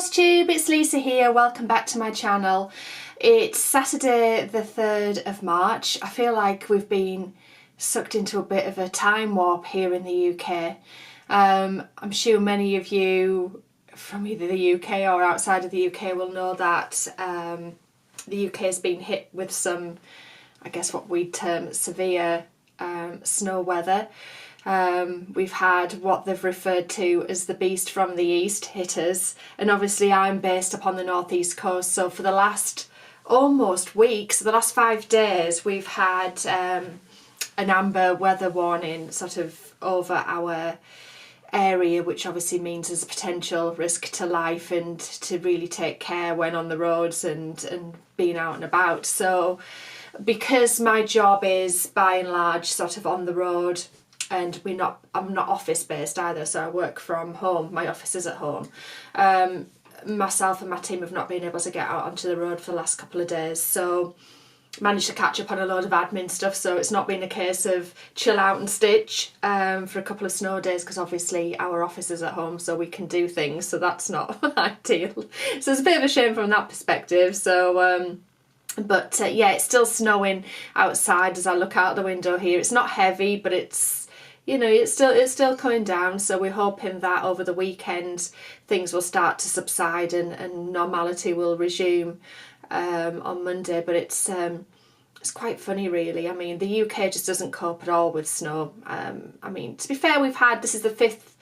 FlossTube, it's Lisa here, welcome back to my channel. It's Saturday the 3rd of March. I feel like we've been sucked into a bit of a time warp here in the UK. I'm sure many of you from either the UK or outside of the UK will know that the UK has been hit with some, I guess what we'd term severe snow weather. We've had what they've referred to as the beast from the east hit us, and obviously I'm based upon the northeast coast, so for the last almost week, so the last 5 days, we've had an amber weather warning sort of over our area, which obviously means there's a potential risk to life and to really take care when on the roads and being out and about. So because my job is by and large sort of on the road, and I'm not office based either, so I work from home, my office is at home. Myself and my team have not been able to get out onto the road for the last couple of days, so managed to catch up on a load of admin stuff, so it's not been a case of chill out and stitch for a couple of snow days, because obviously our office is at home so we can do things, so that's not ideal. So it's a bit of a shame from that perspective. So yeah, it's still snowing outside as I look out the window here. It's not heavy, but it's, you know, it's still coming down, so we're hoping that over the weekend things will start to subside and normality will resume on Monday. But it's quite funny really. I mean, the UK just doesn't cope at all with snow. I mean, to be fair, this is the 5th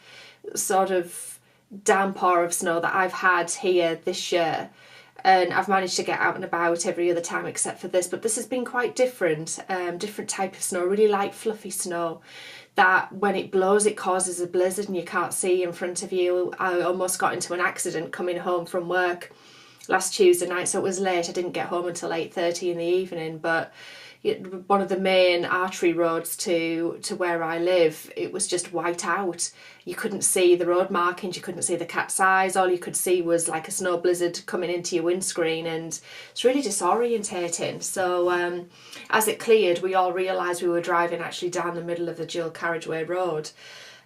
sort of downpour of snow that I've had here this year, and I've managed to get out and about every other time except for this, but this has been quite different. Different type of snow, really light fluffy snow that when it blows it causes a blizzard and you can't see in front of you. I almost got into an accident coming home from work last Tuesday night, so it was late. I didn't get home until 8:30 in the evening, but one of the main artery roads to where I live, it was just white out. You couldn't see the road markings, you couldn't see the cat's eyes, all you could see was like a snow blizzard coming into your windscreen, and it's really disorientating. So as it cleared, we all realised we were driving actually down the middle of the dual carriageway road,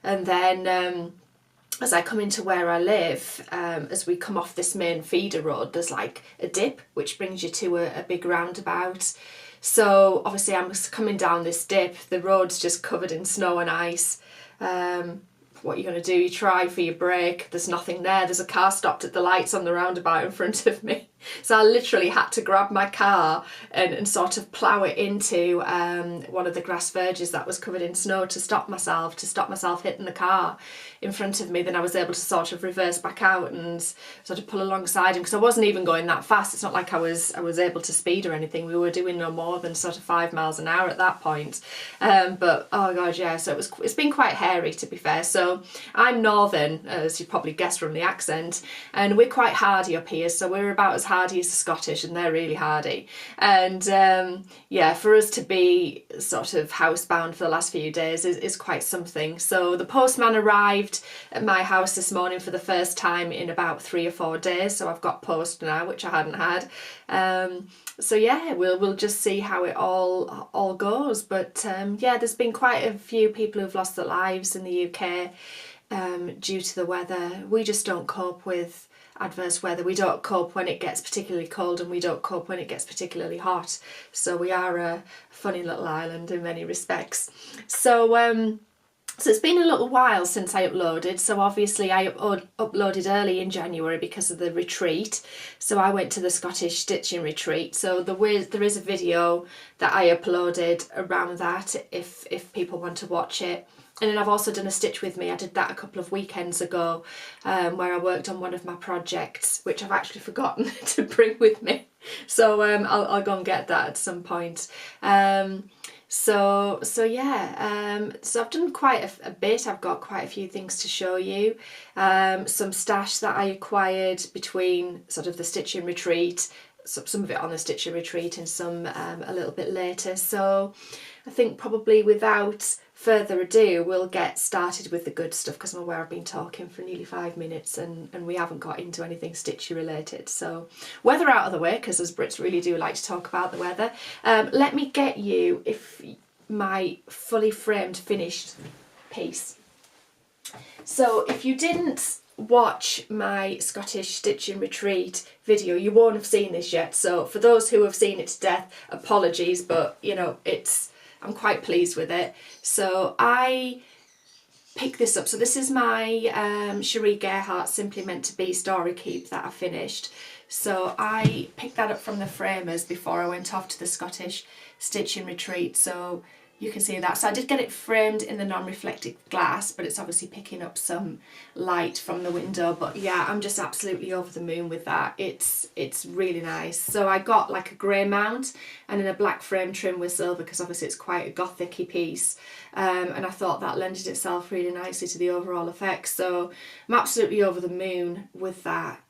and then as I come into where I live, as we come off this main feeder road, there's like a dip which brings you to a big roundabout. So obviously I'm coming down this dip, the road's just covered in snow and ice. What you're going to do, you try for your brake, there's nothing there, there's a car stopped at the lights on the roundabout in front of me. So I literally had to grab my car and sort of plough it into one of the grass verges that was covered in snow to stop myself hitting the car in front of me. Then I was able to sort of reverse back out and sort of pull alongside him, because I wasn't even going that fast. It's not like I was able to speed or anything. We were doing no more than sort of 5 miles an hour at that point. But oh god, yeah, so it's been quite hairy, to be fair. So I'm northern, as you probably guessed from the accent, and we're quite hardy up here, so we're about as hardy as the Scottish, and they're really hardy. And yeah, for us to be sort of housebound for the last few days is quite something. So the postman arrived at my house this morning for the first time in about 3 or 4 days, so I've got post now, which I hadn't had. So yeah, we'll just see how it all goes. But yeah, there's been quite a few people who've lost their lives in the UK due to the weather. We just don't cope with adverse weather. We don't cope when it gets particularly cold, and we don't cope when it gets particularly hot. So we are a funny little island in many respects. So so it's been a little while since I uploaded. So obviously I uploaded early in January because of the retreat. So I went to the Scottish stitching retreat. So there is a video that I uploaded around that if people want to watch it. And then I've also done a Stitch With Me. I did that a couple of weekends ago, where I worked on one of my projects, which I've actually forgotten to bring with me. So I'll go and get that at some point. So yeah, so I've done quite a bit. I've got quite a few things to show you. Some stash that I acquired between sort of the stitching retreat, some of it on the stitching retreat and some a little bit later. So I think probably without further ado, we'll get started with the good stuff, because I'm aware I've been talking for nearly 5 minutes and we haven't got into anything stitchy related. So weather out of the way, because as Brits really do like to talk about the weather. Let me get you my fully framed finished piece. So if you didn't watch my Scottish stitching retreat video, you won't have seen this yet, so for those who have seen it to death, apologies, but you know, I'm quite pleased with it. So I picked this up. So this is my Cherie Gerhardt Simply Meant to Be story keep that I finished. So I picked that up from the framers before I went off to the Scottish stitching retreat, so you can see that. So I did get it framed in the non-reflective glass, but it's obviously picking up some light from the window. But yeah, I'm just absolutely over the moon with that. It's really nice. So I got like a grey mount and then a black frame trim with silver, because obviously it's quite a gothic-y piece. And I thought that lended itself really nicely to the overall effect. So I'm absolutely over the moon with that.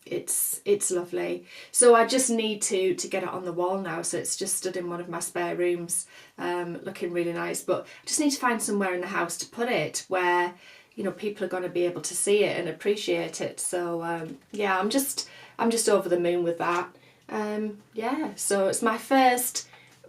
It's lovely. So I just need to get it on the wall now. So it's just stood in one of my spare rooms, looking really nice. But I just need to find somewhere in the house to put it where, you know, people are going to be able to see it and appreciate it. So yeah, I'm just over the moon with that. Yeah, so it's my first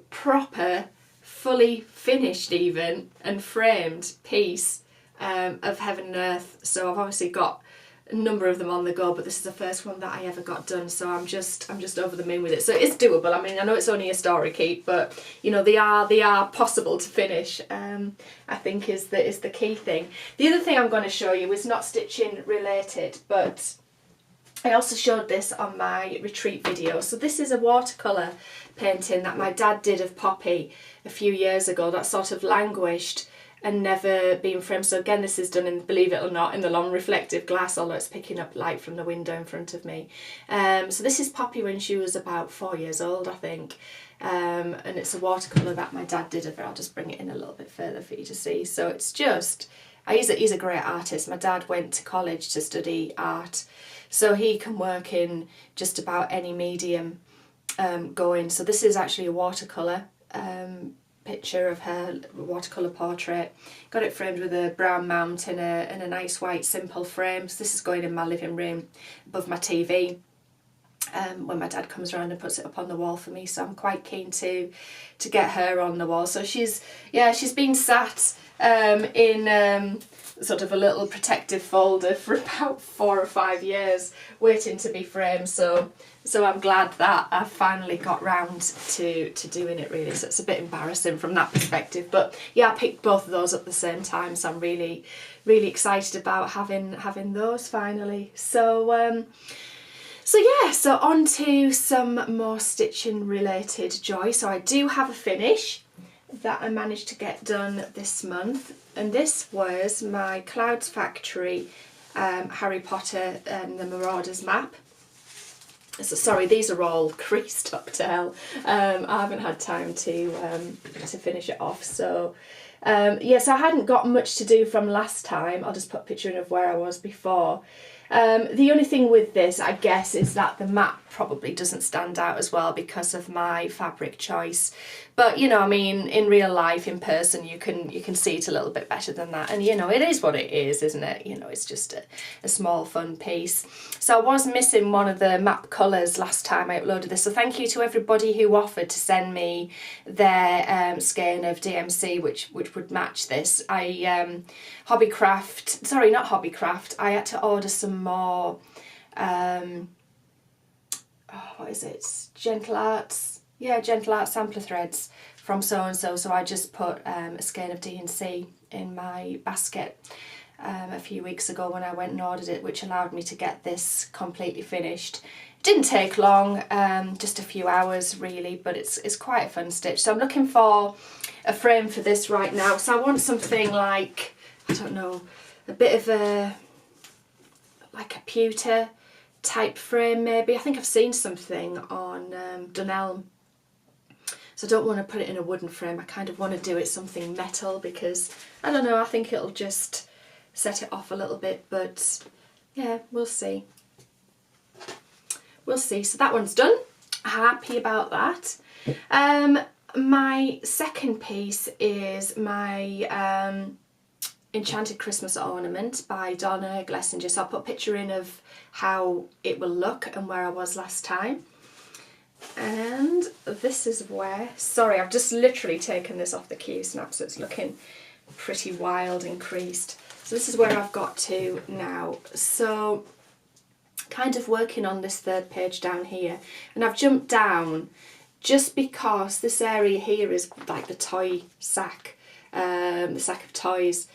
proper, fully finished even and framed piece of Heaven and Earth. So I've obviously got a number of them on the go, but this is the first one that I ever got done, so I'm just over the moon with it. So it's doable. I mean, I know it's only a story keep, but you know, they are possible to finish. I think is the key thing. The other thing I'm going to show you is not stitching related, but I also showed this on my retreat video. So this is a watercolour painting that my dad did of Poppy a few years ago that sort of languished and never been framed. So again, this is done in, believe it or not, in the long reflective glass, although it's picking up light from the window in front of me. So this is Poppy when she was about 4 years old, I think. And it's a watercolour that my dad did of her. I'll just bring it in a little bit further for you to see. So it's just, he's a great artist. My dad went to college to study art, so he can work in just about any medium going. So this is actually a watercolour picture of her, watercolour portrait. Got it framed with a brown mount and a nice white simple frame. So this is going in my living room above my TV when my dad comes around and puts it up on the wall for me. So I'm quite keen to get her on the wall. So she's been sat in sort of a little protective folder for about 4 or 5 years waiting to be framed. So I'm glad that I finally got round to doing it, really. So it's a bit embarrassing from that perspective, but yeah, I picked both of those at the same time, so I'm really excited about having those finally. So yeah, so on to some more stitching related joy. So I do have a finish that I managed to get done this month, and this was my Clouds Factory Harry Potter and the Marauders map. So sorry, these are all creased up to hell. I haven't had time to finish it off. So yeah, so I hadn't got much to do from last time. I'll just put a picture in of where I was before. The only thing with this, I guess, is that the map probably doesn't stand out as well because of my fabric choice. But you know, I mean, in real life, in person, you can see it a little bit better than that. And you know, it is what it is, isn't it? You know, it's just a small fun piece. So I was missing one of the map colours last time I uploaded this. So thank you to everybody who offered to send me their skein of DMC, which would match this. I Hobbycraft, sorry, not Hobbycraft. I had to order some more. What is it? Gentle Arts. Yeah, Gentle Arts sampler threads from so-and-so. So I just put a skein of D&C in my basket a few weeks ago when I went and ordered it, which allowed me to get this completely finished. It didn't take long, just a few hours really, but it's quite a fun stitch. So I'm looking for a frame for this right now. So I want something like, I don't know, a bit of like a pewter type frame maybe. I think I've seen something on Dunelm. So I don't want to put it in a wooden frame. I kind of want to do it something metal because, I don't know, I think it'll just set it off a little bit, but yeah, we'll see. We'll see. So that one's done. Happy about that. My second piece is my Enchanted Christmas Ornament by Donna Glessinger. So I'll put a picture in of how it will look and where I was last time. And this is where, sorry, I've just literally taken this off the Q snap, so it's looking pretty wild and creased. So this is where I've got to now. So kind of working on this third page down here, and I've jumped down just because this area here is like the toy sack, the sack of toys,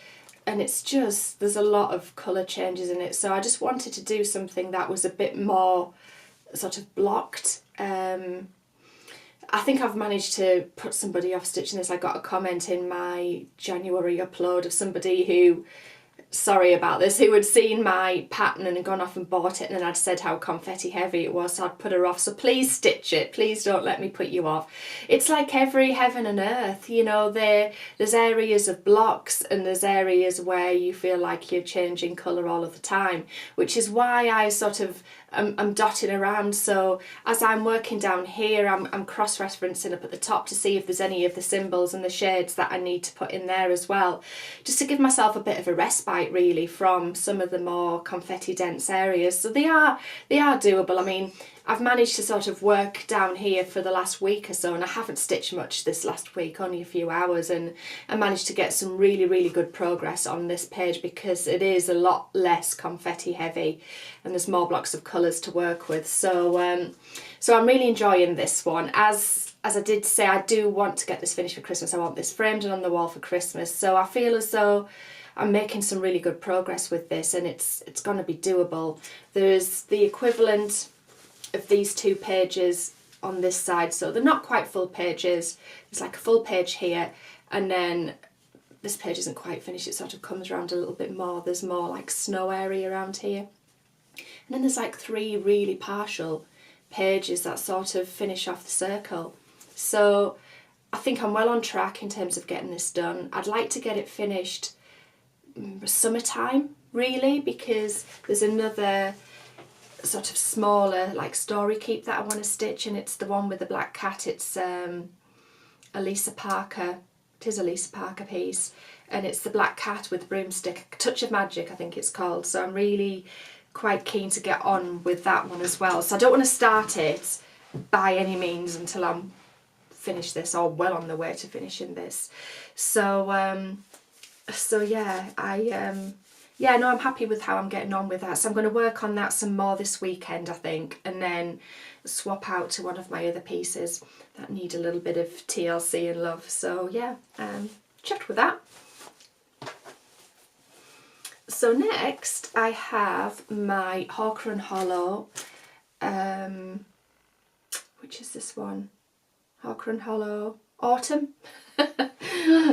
and it's just, there's a lot of colour changes in it, so I just wanted to do something that was a bit more sort of blocked. I think I've managed to put somebody off stitching this. I got a comment in my January upload of somebody who, sorry about this, who had seen my pattern and had gone off and bought it, and then I'd said how confetti heavy it was, so I'd put her off. So please stitch it, please don't let me put you off. It's like every heaven and earth, you know, there's areas of blocks and there's areas where you feel like you're changing colour all of the time, which is why I sort of I'm dotting around. So as I'm working down here, I'm cross-referencing up at the top to see if there's any of the symbols and the shades that I need to put in there as well, just to give myself a bit of a respite really from some of the more confetti dense areas. So they are doable. I mean, I've managed to sort of work down here for the last week or so, and I haven't stitched much this last week, only a few hours, and I managed to get some really good progress on this page because it is a lot less confetti heavy and there's more blocks of colours to work with. So so I'm really enjoying this one. As I did say, I do want to get this finished for Christmas. I want this framed and on the wall for Christmas, so I feel as though I'm making some really good progress with this, and it's going to be doable. There's the equivalent of these 2 pages on this side, so they're not quite full pages. There's like a full page here, and then this page isn't quite finished, it sort of comes around a little bit more. There's more like snow area around here, and then there's like 3 really partial pages that sort of finish off the circle. So I think I'm well on track in terms of getting this done. I'd like to get it finished summertime really, because there's another sort of smaller like story keep that I want to stitch, and it's the one with the black cat. It's a Lisa Parker, it is a Lisa Parker piece, and it's the black cat with the broomstick, Touch of Magic I think it's called. So I'm really quite keen to get on with that one as well. So I don't want to start it by any means until I'm finished this, or well on the way to finishing this. So so yeah, no, I'm happy with how I'm getting on with that. So I'm going to work on that some more this weekend, I think, and then swap out to one of my other pieces that need a little bit of TLC and love. So yeah, chuffed with that. So next I have my Hawker and Hollow, which is this one, Hawker and Hollow Autumn.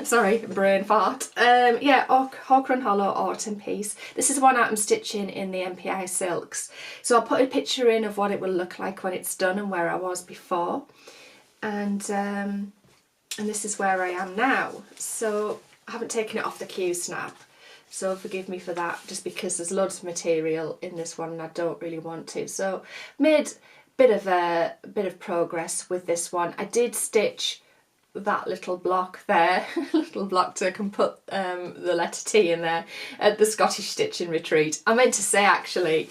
Sorry, brain fart. Yeah, Hawker and Hollow Autumn piece. This is one I'm stitching in the MPI silks. So I'll put a picture in of what it will look like when it's done and where I was before. And this is where I am now. So I haven't taken it off the Q snap, so forgive me for that, just because there's loads of material in this one and I don't really want to. So made a bit of progress with this one. I did stitch that little block there, little block so I can put the letter T in there at the Scottish Stitching Retreat. I meant to say actually,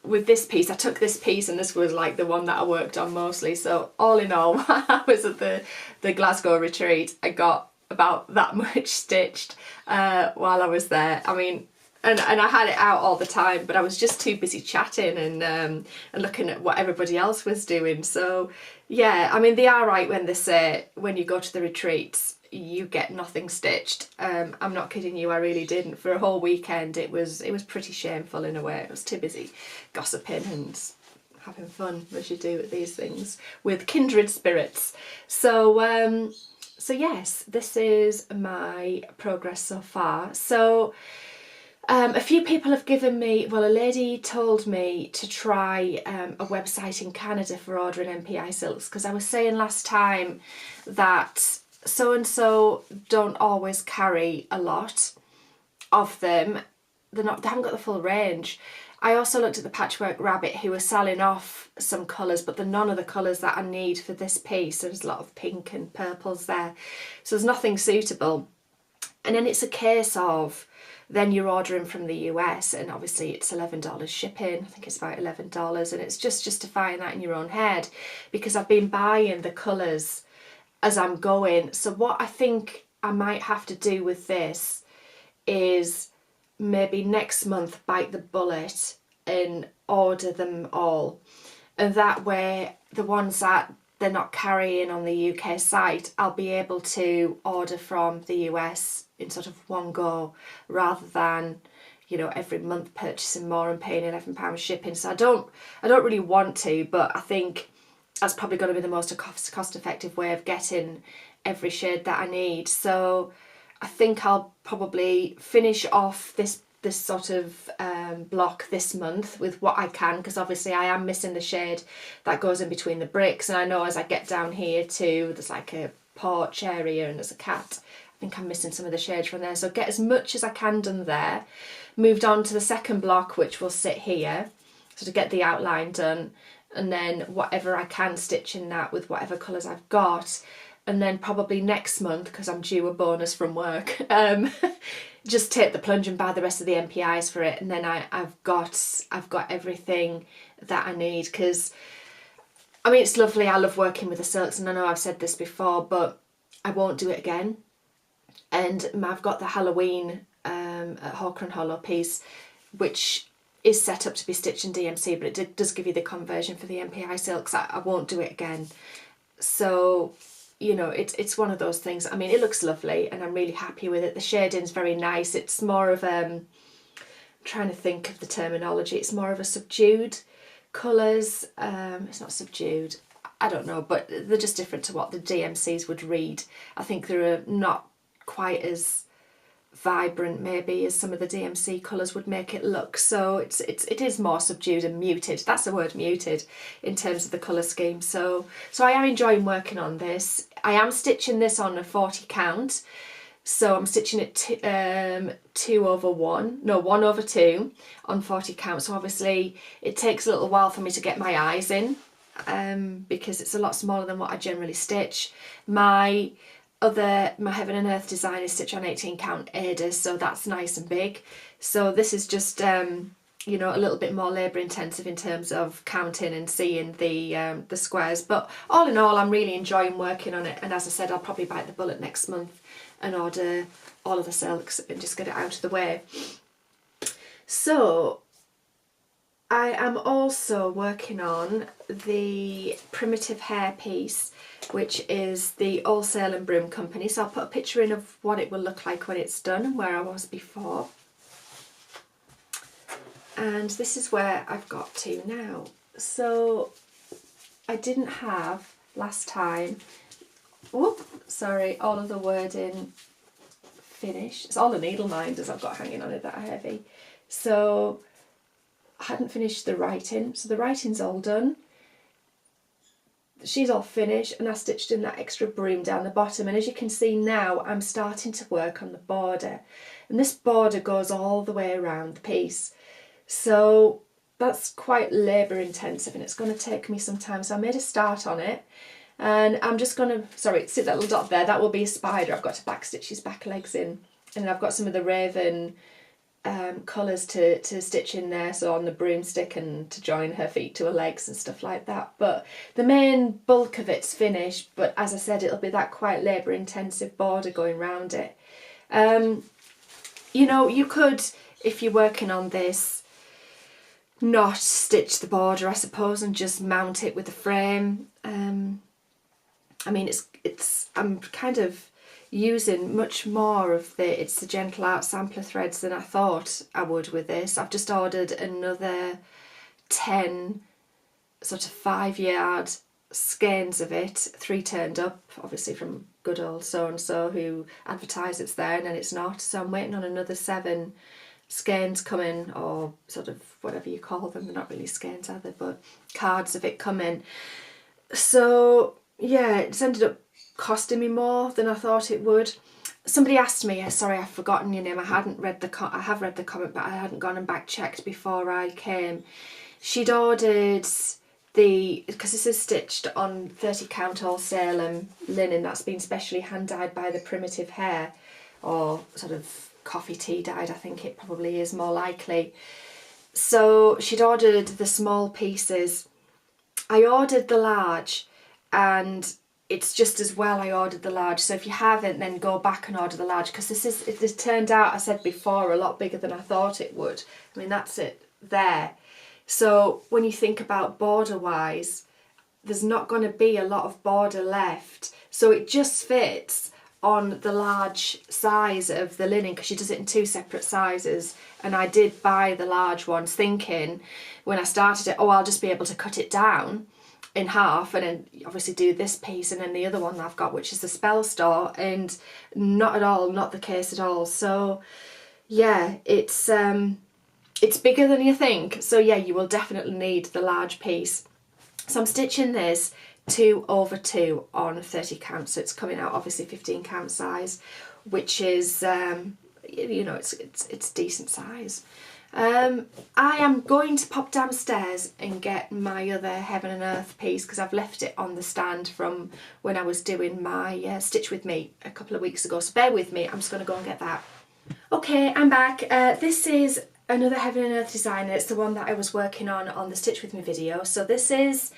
with this piece, I took this piece and this was like the one that I worked on mostly. So all in all, while I was at the Glasgow retreat, I got about that much stitched while I was there. I mean, and I had it out all the time, but I was just too busy chatting and looking at what everybody else was doing. So yeah, I mean, they are right when they say when you go to the retreats you get nothing stitched. I'm not kidding you, I really didn't. For a whole weekend it was pretty shameful in a way. I was too busy gossiping and having fun, as you do at these things, with kindred spirits. So so yes, this is my progress so far. So a few people have given me, well, a lady told me to try a website in Canada for ordering MPI silks, because I was saying last time that so-and-so don't always carry a lot of them. They haven't got the full range. I also looked at the Patchwork Rabbit, who are selling off some colours, but they're none of the colours that I need for this piece. There's a lot of pink and purples there, so there's nothing suitable. And then it's a case of, then you're ordering from the US, and obviously it's $11 shipping. I think it's about $11, and it's just justifying that in your own head, because I've been buying the colours as I'm going. So what I think I might have to do with this is maybe next month bite the bullet and order them all, and that way the ones that they're not carrying on the UK site, I'll be able to order from the US in sort of one go, rather than, you know, every month purchasing more and paying £11 shipping. So I don't really want to, but I think that's probably going to be the most cost effective way of getting every shade that I need. So I think I'll probably finish off this sort of block this month with what I can, because obviously I am missing the shade that goes in between the bricks, and I know as I get down here too, there's like a porch area and there's a cat. I think I'm missing some of the shade from there, so get as much as I can done there. Moved on to the second block, which will sit here, so to get the outline done, and then whatever I can stitch in that with whatever colours I've got. And then probably next month, because I'm due a bonus from work, just take the plunge and buy the rest of the MPIs for it, and then I've got everything that I need. Because I mean, it's lovely, I love working with the silks, and I know I've said this before, but I won't do it again. And I've got the Halloween at Hawker and Hollow piece, which is set up to be stitched in DMC, but it does give you the conversion for the MPI silks. I won't do it again. So, you know, it's one of those things. I mean, it looks lovely and I'm really happy with it. The shading's very nice. It's more of I'm trying to think of the terminology. It's more of a subdued colours. It's not subdued, I don't know, but they're just different to what the DMCs would read. I think they're not quite as vibrant maybe as some of the DMC colours would make it look. So it is more subdued and muted. That's the word, muted, in terms of the colour scheme. So I am enjoying working on this. I am stitching this on a 40 count. So I'm stitching it 1 over 2 on 40 count. So obviously it takes a little while for me to get my eyes in, because it's a lot smaller than what I generally stitch. My Heaven and Earth design is stitched on 18 count HAED, so that's nice and big. So this is just you know, a little bit more labour intensive in terms of counting and seeing the squares. But all in all, I'm really enjoying working on it, and as I said, I'll probably bite the bullet next month and order all of the silks and just get it out of the way. So I am also working on the Primitive Hare piece, which is the old Salem Broom company. So I'll put a picture in of what it will look like when it's done and where I was before. And this is where I've got to now. So I didn't have last time, all of the wording finished. It's all the needle minders I've got hanging on it that are heavy. So I hadn't finished the writing. So the writing's all done. She's all finished, and I stitched in that extra broom down the bottom, and as you can see now I'm starting to work on the border, and this border goes all the way around the piece, so that's quite labour intensive and it's going to take me some time. So I made a start on it, and I'm just going to, sorry, see that little dot there, that will be a spider. I've got to back stitch his back legs in, and I've got some of the raven colours to stitch in there, so on the broomstick, and to join her feet to her legs and stuff like that. But the main bulk of it's finished, but as I said, it'll be that quite labour intensive border going round it. You know, you could, if you're working on this, not stitch the border, I suppose, and just mount it with the frame. I mean, I'm kind of using much more of the Gentle Art sampler threads than I thought I would with this. I've just ordered another 10 sort of 5-yard skeins of it, 3 turned up, obviously from good old so-and-so who advertise it's there and then it's not. So I'm waiting on another 7 skeins coming, or sort of whatever you call them. They're not really skeins, are they, but cards of it coming. So yeah, it's ended up costing me more than I thought it would. Somebody asked me, sorry I've forgotten your name, I have read the comment, but I hadn't gone and back checked before I came. She'd ordered because this is stitched on 30 count all Salem linen that's been specially hand dyed by the Primitive Hare, or sort of coffee tea dyed, I think it probably is more likely. So she'd ordered the small pieces. I ordered the large, and it's just as well I ordered the large. So if you haven't, then go back and order the large, because it turned out, I said before, a lot bigger than I thought it would. I mean, that's it there. So when you think about border wise, there's not going to be a lot of border left. So it just fits on the large size of the linen, because she does it in 2 separate sizes. And I did buy the large ones thinking when I started it, oh, I'll just be able to cut it down in half and then obviously do this piece and then the other one I've got, which is the spell store, and not at all, not the case at all. So yeah, it's bigger than you think. So yeah, you will definitely need the large piece. So I'm stitching this 2/2 on 30 count, so it's coming out obviously 15 count size, which is you know, it's decent size. I am going to pop downstairs and get my other Heaven and Earth piece, because I've left it on the stand from when I was doing my Stitch With Me a couple of weeks ago, so bear with me, I'm just going to go and get that. Okay, I'm back. This is another Heaven and Earth design, and it's the one that I was working on the Stitch With Me video. So this is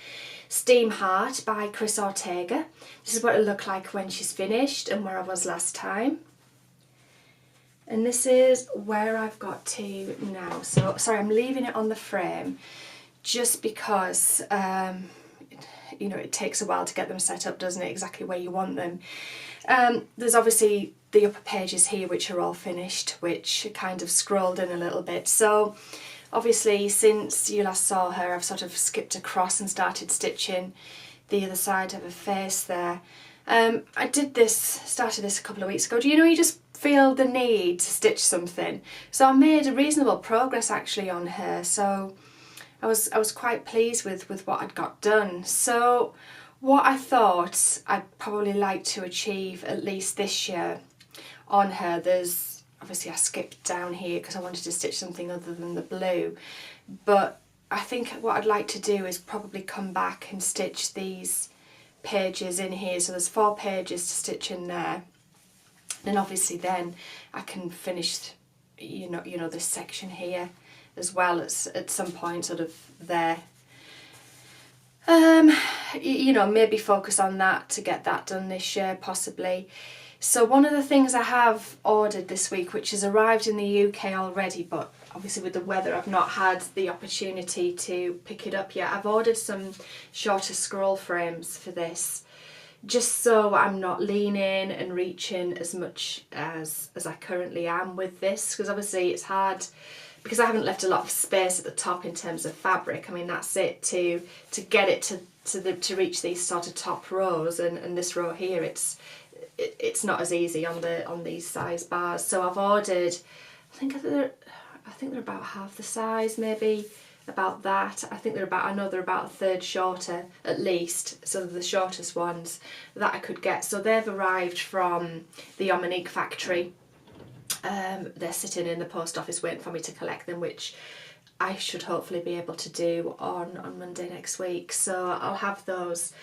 Steam Heart by Chris Ortega. This is what it'll look like when she's finished and where I was last time. And this is where I've got to now. So, sorry, I'm leaving it on the frame just because, you know, it takes a while to get them set up, doesn't it, exactly where you want them. There's obviously the upper pages here which are all finished, which kind of scrolled in a little bit. So, obviously, since you last saw her, I've sort of skipped across and started stitching the other side of her face there. I started this a couple of weeks ago. Do you know, you just feel the need to stitch something. So I made a reasonable progress actually on her. So I was quite pleased with what I'd got done. So what I thought I'd probably like to achieve at least this year on her, there's obviously I skipped down here because I wanted to stitch something other than the blue, but I think what I'd like to do is probably come back and stitch these pages in here. So there's 4 pages to stitch in there. And obviously then I can finish, you know, this section here as well at some point sort of there. You know, maybe focus on that to get that done this year possibly. So one of the things I have ordered this week, which has arrived in the UK already, but obviously with the weather I've not had the opportunity to pick it up yet. I've ordered some shorter scroll frames for this, just so I'm not leaning and reaching as much as I currently am with this, because obviously it's hard because I haven't left a lot of space at the top in terms of fabric. I mean, that's it, to get it to reach these sort of top rows, and this row here, it's not as easy on these size bars. So I've ordered, I think they're about half the size, maybe about that. I know they're about a third shorter at least, so the shortest ones that I could get. So they've arrived from the Omanique factory. They're sitting in the post office waiting for me to collect them, which I should hopefully be able to do on Monday next week. So I'll have those.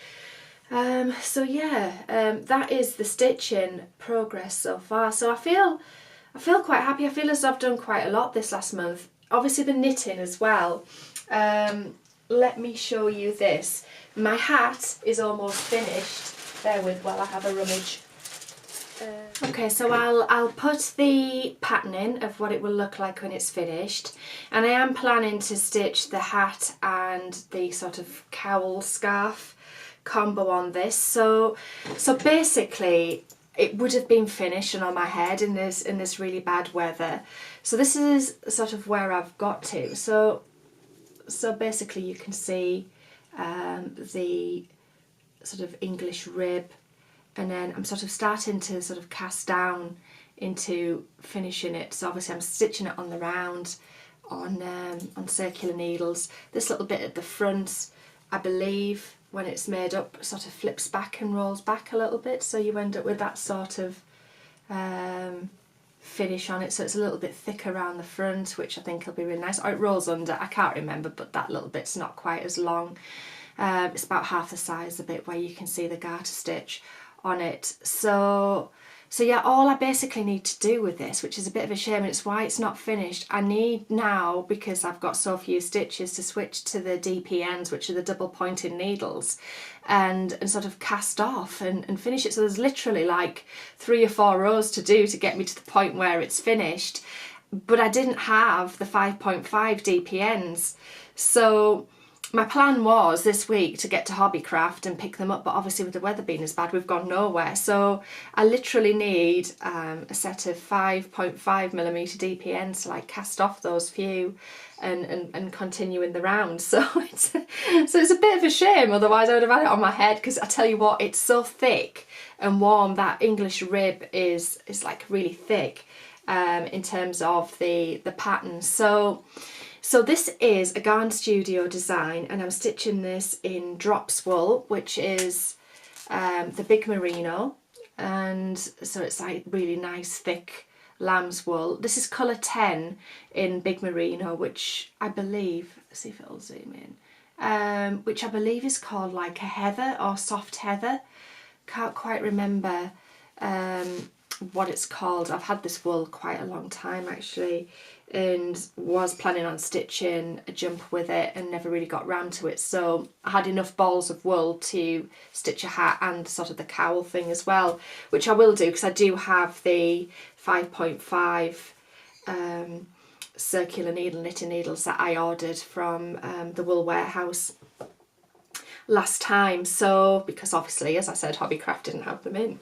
So yeah, that is the stitching progress so far. So I feel quite happy. I feel as though I've done quite a lot this last month. Obviously the knitting as well. Let me show you this. My hat is almost finished. Bear with while I have a rummage. Okay, so I'll put the pattern in of what it will look like when it's finished, and I am planning to stitch the hat and the sort of cowl scarf combo on this. So basically it would have been finished and on my head in this really bad weather. So this is sort of where I've got to. So basically you can see the sort of English rib, and then I'm sort of starting to sort of cast down into finishing it. So obviously I'm stitching it on the round on circular needles. This little bit at the front, I believe, when it's made up, sort of flips back and rolls back a little bit, so you end up with that sort of finish on it. So it's a little bit thicker around the front, which I think will be really nice. Or it rolls under, I can't remember, but that little bit's not quite as long. It's about half the size, the bit where you can see the garter stitch on it. So yeah, all I basically need to do with this, which is a bit of a shame, and it's why it's not finished, I need now, because I've got so few stitches, to switch to the DPNs, which are the double pointed needles, and sort of cast off and finish it. So there's literally like 3 or 4 rows to do to get me to the point where it's finished, but I didn't have the 5.5 DPNs. So my plan was this week to get to Hobbycraft and pick them up, but obviously with the weather being as bad, we've gone nowhere. So I literally need a set of 5.5mm DPNs to like cast off those few and continue in the round. So it's a bit of a shame, otherwise I would have had it on my head, because I tell you what, it's so thick and warm. That English rib is like really thick in terms of the pattern. So this is a Garn Studio design, and I'm stitching this in drops wool, which is the big merino, and so it's like really nice thick lamb's wool. This is colour 10 in big merino, which I believe, let's see if it'll zoom in, which I believe is called like a heather or soft heather. Can't quite remember what it's called. I've had this wool quite a long time actually, and was planning on stitching a jumper with it and never really got round to it. So I had enough balls of wool to stitch a hat and sort of the cowl thing as well, which I will do because I do have the 5.5 circular needle knitting needles that I ordered from the Wool Warehouse last time. So because obviously, as I said, Hobbycraft didn't have them in.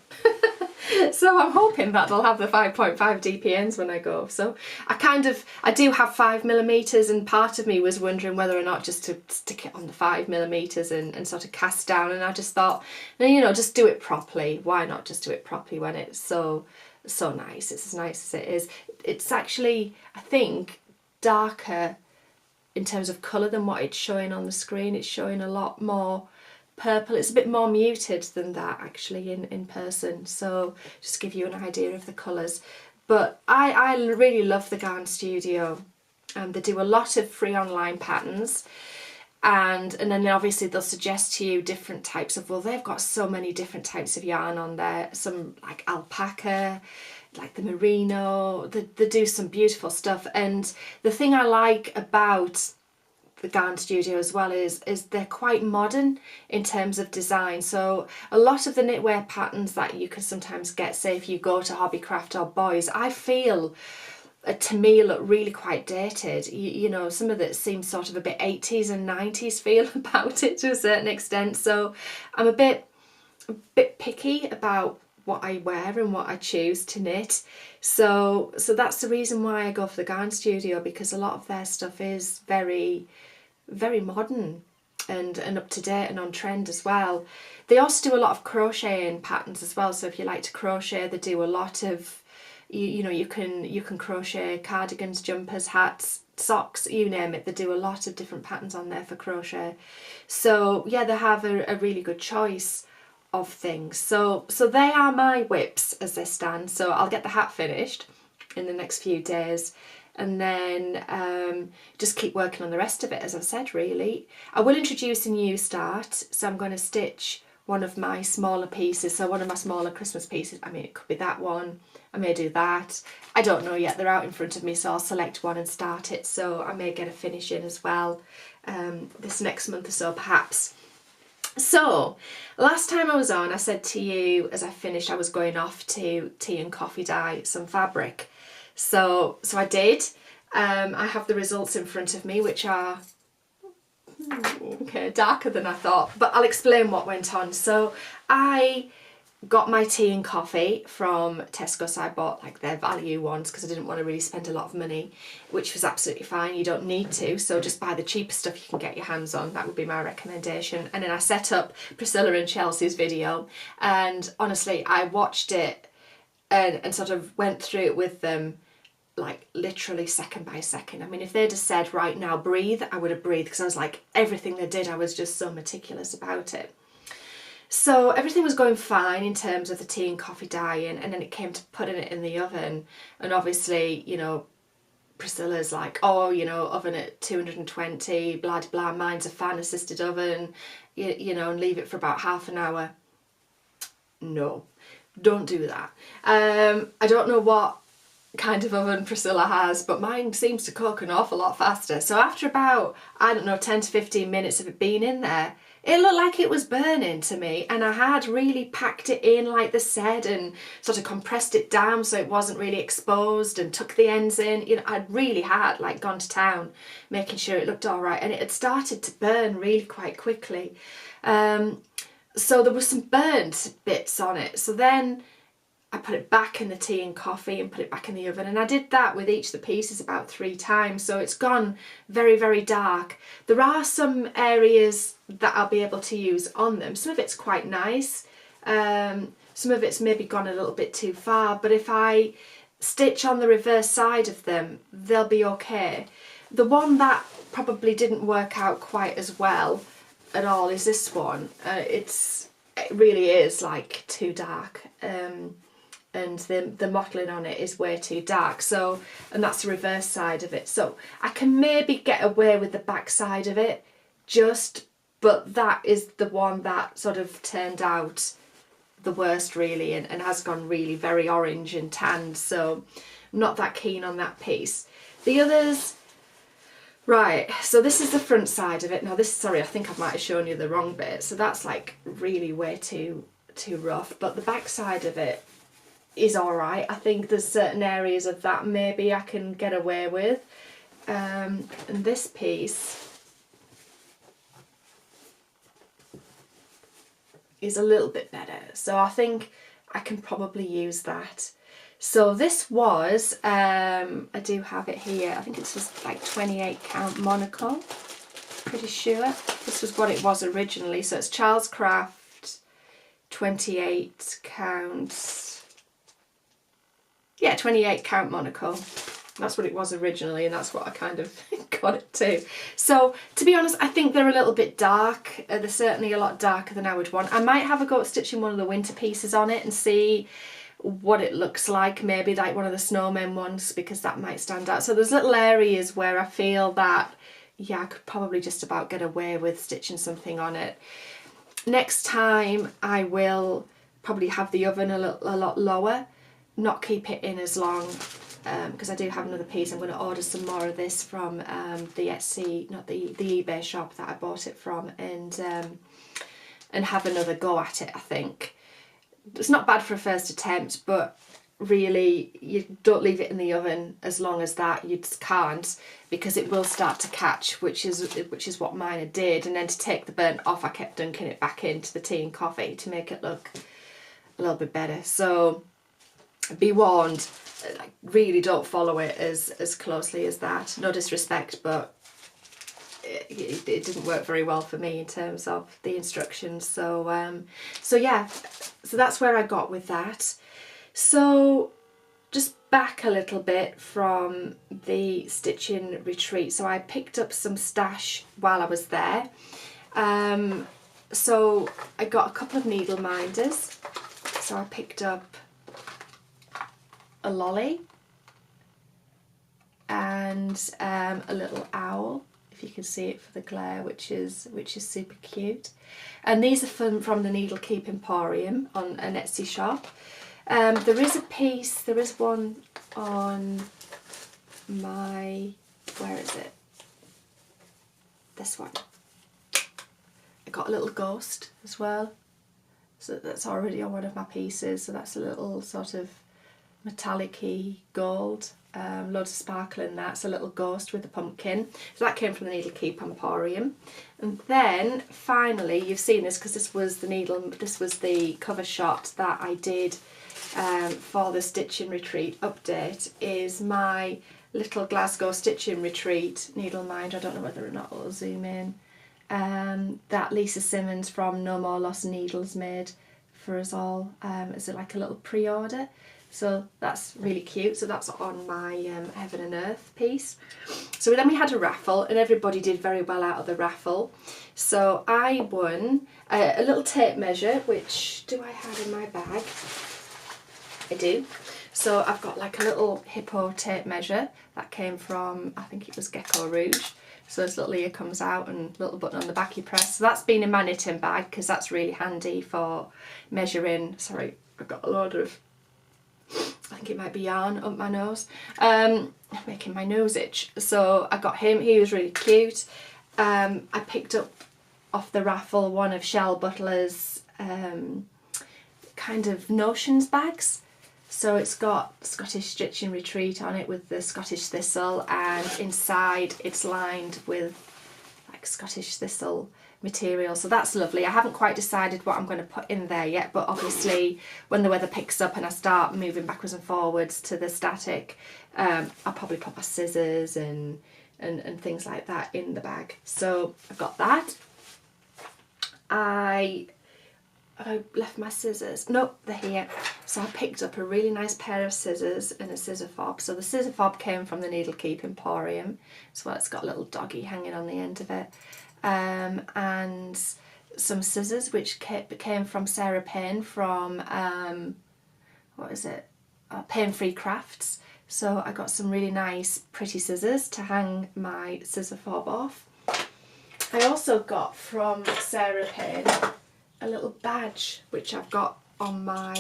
So I'm hoping that they'll have the 5.5 DPNs when I go. So I do have 5mm, and part of me was wondering whether or not just to stick it on the 5mm and sort of cast down, and I just thought, you know, just do it properly. Why not just do it properly when it's so nice? It's as nice as it is. It's actually, I think, darker in terms of colour than what it's showing on the screen. It's showing a lot more purple. It's a bit more muted than that actually in person, so just to give you an idea of the colours. But I really love the Garn Studio. They do a lot of free online patterns, and then obviously they'll suggest to you different types of wool. They've got so many different types of yarn on there, some like alpaca, like the merino. They do some beautiful stuff, and the thing I like about the Garn Studio as well is they're quite modern in terms of design. So a lot of the knitwear patterns that you can sometimes get, say if you go to Hobbycraft or Boys, I feel to me look really quite dated. You know, some of it seems sort of a bit 80s and 90s feel about it to a certain extent. So I'm a bit picky about what I wear and what I choose to knit. So that's the reason why I go for the Garn Studio, because a lot of their stuff is very modern and up to date and on trend as well. They also do a lot of crocheting patterns as well. So if you like to crochet, they do a lot of, you know, you can crochet cardigans, jumpers, hats, socks, you name it. They do a lot of different patterns on there for crochet. So yeah, they have a really good choice of things. So they are my WIPs as they stand. So I'll get the hat finished in the next few days, and then just keep working on the rest of it, as I've said, really. I will introduce a new start, so I'm going to stitch one of my smaller pieces, so one of my smaller Christmas pieces. I mean, it could be that one, I may do that, I don't know yet. They're out in front of me, so I'll select one and start it. So I may get a finish in as well this next month or so, perhaps. So last time I was on, I said to you as I finished I was going off to tea and coffee dye some fabric. So I did. I have the results in front of me, which are okay, darker than I thought, but I'll explain what went on. So I got my tea and coffee from Tesco, so I bought like their value ones because I didn't want to really spend a lot of money, which was absolutely fine. You don't need to, so just buy the cheaper stuff you can get your hands on. That would be my recommendation. And then I set up Priscilla and Chelsea's video, and honestly I watched it and sort of went through it with them, like literally second by second. I mean, if they'd have said right now breathe, I would have breathed, because I was like, everything they did, I was just so meticulous about it. So everything was going fine in terms of the tea and coffee dyeing, and then it came to putting it in the oven, and obviously, you know, Priscilla's like, oh, you know, oven at 220, blah blah, mine's a fan assisted oven, you know, and leave it for about half an hour. No, don't do that. I don't know what kind of oven Priscilla has, but mine seems to cook an awful lot faster. So after about, I don't know, 10 to 15 minutes of it being in there, it looked like it was burning to me, and I had really packed it in like they said and sort of compressed it down so it wasn't really exposed and tucked the ends in. You know, I really had like gone to town making sure it looked all right, and it had started to burn really quite quickly. So there were some burnt bits on it. So then I put it back in the tea and coffee and put it back in the oven, and I did that with each of the pieces about 3 times, so it's gone very, very dark. There are some areas that I'll be able to use on them. Some of it's quite nice, some of it's maybe gone a little bit too far, but if I stitch on the reverse side of them, they'll be okay. The one that probably didn't work out quite as well at all is this one. It really is like too dark. And the mottling on it is way too dark, so, and that's the reverse side of it, so I can maybe get away with the back side of it but that is the one that sort of turned out the worst really, and has gone really very orange and tanned, so I'm not that keen on that piece. The others, right, so this is the front side of it. Now this, sorry, I think I might have shown you the wrong bit, so that's like really way too rough, but the back side of it is alright. I think there's certain areas of that maybe I can get away with. And this piece is a little bit better, so I think I can probably use that. So this was, I do have it here, I think it's just like 28 count monocle, pretty sure. This was what it was originally, so it's Charles Craft 28 counts. Yeah, 28 count monocle. That's what it was originally, and that's what I kind of got it to. So, to be honest, I think they're a little bit dark. They're certainly a lot darker than I would want. I might have a go at stitching one of the winter pieces on it and see what it looks like, maybe like one of the snowmen ones, because that might stand out. So there's little areas where I feel that, yeah, I could probably just about get away with stitching something on it. Next time I will probably have the oven a lot lower, not keep it in as long, because I do have another piece. I'm going to order some more of this from the Etsy, not the eBay shop that I bought it from, and have another go at it. I think it's not bad for a first attempt, but really you don't leave it in the oven as long as that. You just can't, because it will start to catch, which is what mine did. And then to take the burnt off, I kept dunking it back into the tea and coffee to make it look a little bit better. So be warned, really don't follow it as closely as that. No disrespect, but it didn't work very well for me in terms of the instructions. So so yeah, so that's where I got with that. So just back a little bit from the stitching retreat. So I picked up some stash while I was there. So I got a couple of needle minders. So I picked up a lolly and a little owl, if you can see it for the glare, which is super cute. And these are from the Needle Keep Emporium on an Etsy shop. There is a piece, there is one on my, where is it? This one. I got a little ghost as well. So that's already on one of my pieces. So that's a little sort of metallic-y gold, loads of sparkle in that. It's a little ghost with a pumpkin. So that came from the Needle Keep Emporium. And then finally, you've seen this because this was the cover shot that I did for the Stitching Retreat update, is my little Glasgow Stitching Retreat needle minder. I don't know whether or not it'll zoom in. That Lisa Simmons from No More Lost Needles made for us all as like a little pre-order. So that's really cute. So that's on my Heaven and Earth piece. So then we had a raffle, and everybody did very well out of the raffle. So I won a little tape measure, which do I have in my bag? I do. So I've got like a little hippo tape measure that came from, I think it was Gecko Rouge. So this little ear comes out and little button on the back you press. So that's been in my knitting bag because that's really handy for measuring. Sorry, I've got a load of, I think it might be yarn up my nose, making my nose itch. So I got him, he was really cute. I picked up off the raffle one of Shell Butler's kind of notions bags. So it's got Scottish Stitching Retreat on it with the Scottish Thistle, and inside it's lined with like Scottish Thistle material, so that's lovely. I haven't quite decided what I'm going to put in there yet, but obviously when the weather picks up and I start moving backwards and forwards to the static, I'll probably put my scissors and things like that in the bag. So I've got that. I left my scissors. Nope, they're here. So I picked up a really nice pair of scissors and a scissor fob. So the scissor fob came from the Needle Keep Emporium. So it's got a little doggy hanging on the end of it. And some scissors which came from Sarah Payne from, what is it? Pain Free Crafts. So I got some really nice pretty scissors to hang my scissor fob off. I also got from Sarah Payne a little badge which I've got on my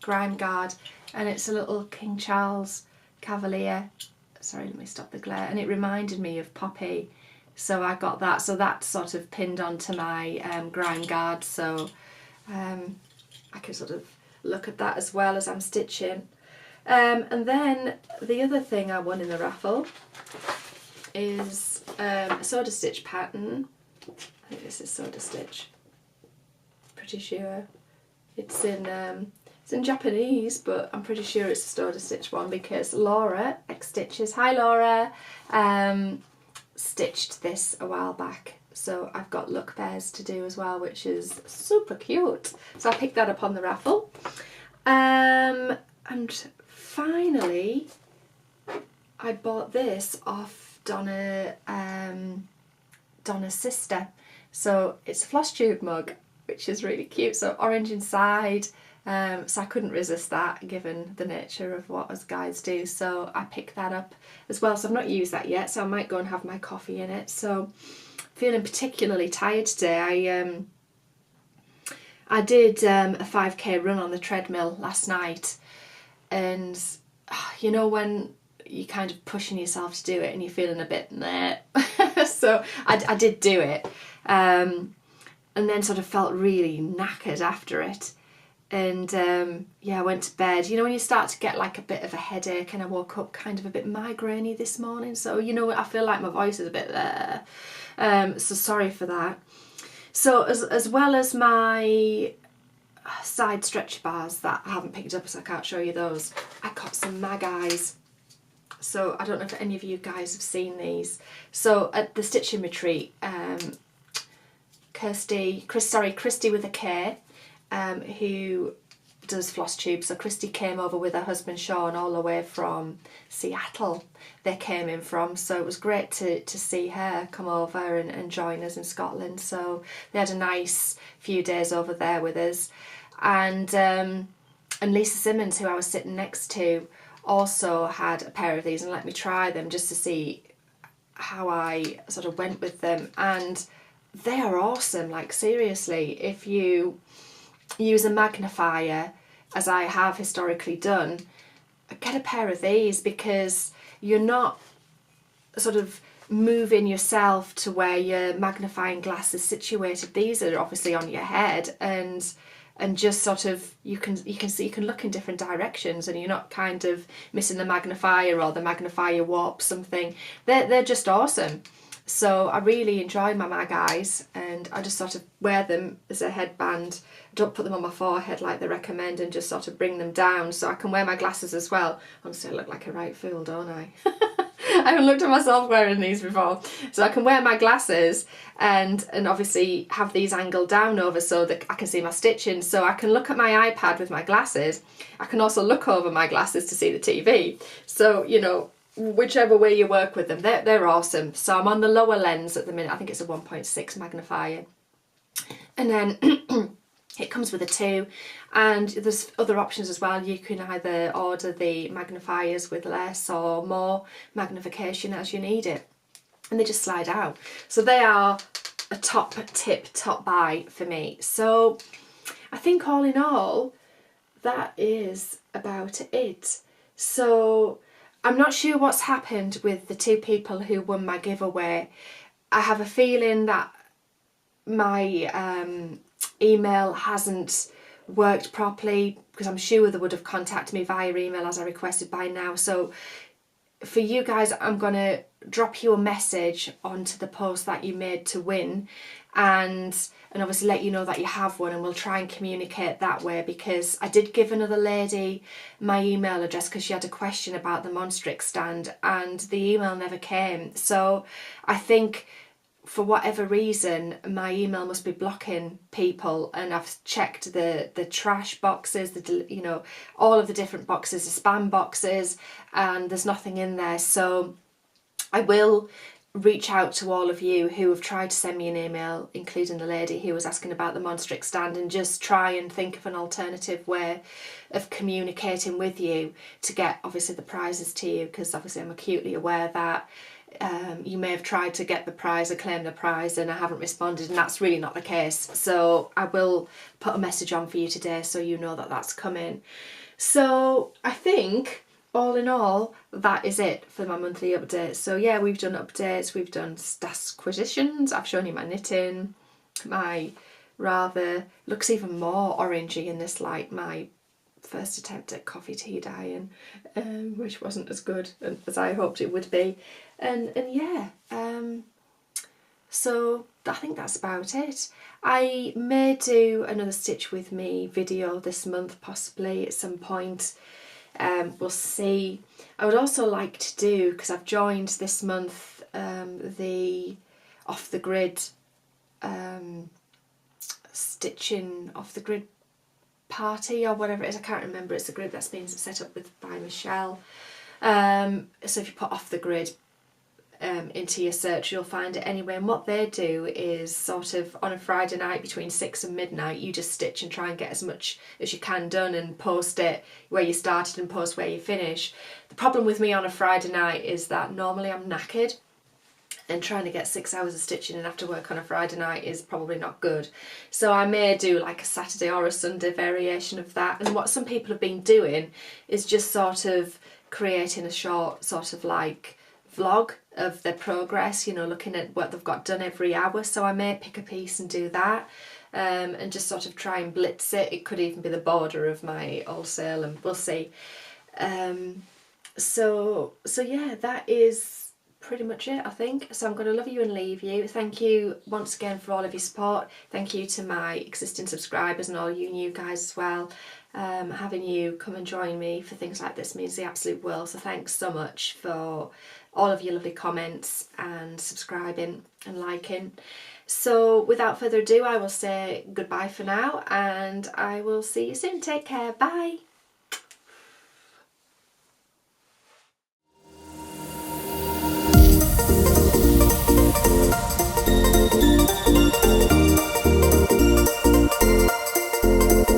grime guard, and it's a little King Charles Cavalier. Sorry, let me stop the glare. And it reminded me of Poppy, so I got that. So that's sort of pinned onto my grime guard, so I can sort of look at that as well as I'm stitching. And then the other thing I won in the raffle is a Soda Stitch pattern. I think this is Soda Stitch. Pretty sure it's in Japanese, but I'm pretty sure it's a Soda Stitch one because Laura X Stitches, hi Laura, stitched this a while back. So I've got Luck Bears to do as well, which is super cute. So I picked that up on the raffle. And finally, I bought this off Donna's sister. So it's a FlossTube mug, which is really cute. So orange inside. So I couldn't resist that given the nature of what us guides do. So I picked that up as well. So I've not used that yet, so I might go and have my coffee in it. So feeling particularly tired today. I did a 5k run on the treadmill last night, and you know when you're kind of pushing yourself to do it and you're feeling a bit meh. So I did do it, and then sort of felt really knackered after it. And yeah, I went to bed. You know when you start to get like a bit of a headache, and I woke up kind of a bit migraine-y this morning, so you know I feel like my voice is a bit there. So sorry for that. So as well as my side stretch bars that I haven't picked up, so I can't show you those, I got some mag eyes. So I don't know if any of you guys have seen these. So at the Stitching Retreat, Christy with a K, who does FlossTube. So Christy came over with her husband Sean all the way from Seattle. They came in from, so it was great to see her come over and join us in Scotland. So they had a nice few days over there with us, and Lisa Simmons, who I was sitting next to, also had a pair of these and let me try them just to see how I sort of went with them, and they are awesome. Like seriously, if you use a magnifier, as I have historically done, get a pair of these, because you're not sort of moving yourself to where your magnifying glass is situated. These are obviously on your head, and just sort of you can look in different directions, and you're not kind of missing the magnifier or the magnifier warps something. They're just awesome. So I really enjoy my mag eyes, and I just sort of wear them as a headband. I don't put them on my forehead like they recommend, and just sort of bring them down so I can wear my glasses as well. Honestly, I look like a right fool, don't I? I haven't looked at myself wearing these before. So I can wear my glasses and obviously have these angled down over so that I can see my stitching. So I can look at my iPad with my glasses. I can also look over my glasses to see the TV. So, you know, whichever way you work with them, they're awesome. So I'm on the lower lens at the minute. I think it's a 1.6 magnifier. And then it comes with a 2, and there's other options as well. You can either order the magnifiers with less or more magnification as you need it. and they just slide out. So they are a top tip, top buy for me. So I think all in all, that is about it. So I'm not sure what's happened with the 2 people who won my giveaway. I have a feeling that my email hasn't worked properly, because I'm sure they would have contacted me via email as I requested by now. So for you guys, I'm going to drop you a message onto the post that you made to win, and obviously let you know that you have won, and we'll try and communicate that way, because I did give another lady my email address because she had a question about the Monstrix stand and the email never came. So I think for whatever reason my email must be blocking people, and I've checked the trash boxes, you know, all of the different boxes, the spam boxes, and there's nothing in there. So I will reach out to all of you who have tried to send me an email, including the lady who was asking about the Monstrix stand, and just try and think of an alternative way of communicating with you to get obviously the prizes to you, because obviously I'm acutely aware that you may have tried to get the prize or claim the prize and I haven't responded, and that's really not the case. So I will put a message on for you today so you know that that's coming. So I think all in all, that is it for my monthly update. So yeah, we've done updates, we've done acquisitions, I've shown you my knitting, my rather, looks even more orangey in this light, my first attempt at coffee tea dyeing, which wasn't as good as I hoped it would be. And yeah, so I think that's about it. I may do another Stitch With Me video this month, possibly at some point. We'll see. I would also like to do, because I've joined this month the Off the Grid stitching off the grid party or whatever it is, I can't remember. It's a group that's been set up by Michelle. So if you put Off the Grid into your search, you'll find it anyway. And what they do is sort of on a Friday night between 6 and midnight, you just stitch and try and get as much as you can done and post it where you started and post where you finish. The problem with me on a Friday night is that normally I'm knackered, and trying to get 6 hours of stitching in after work on a Friday night is probably not good. So I may do like a Saturday or a Sunday variation of that. And what some people have been doing is just sort of creating a short sort of like vlog of their progress, you know, looking at what they've got done every hour. So I may pick a piece and do that, and just sort of try and blitz it. It could even be the border of my old Salem, we'll see. So yeah, that is pretty much it, I think. So I'm going to love you and leave you. Thank you once again for all of your support. Thank you to my existing subscribers and all you new guys as well. Having you come and join me for things like this means the absolute world. So thanks so much for all of your lovely comments and subscribing and liking. So without further ado, I will say goodbye for now, and I will see you soon. Take care. Bye.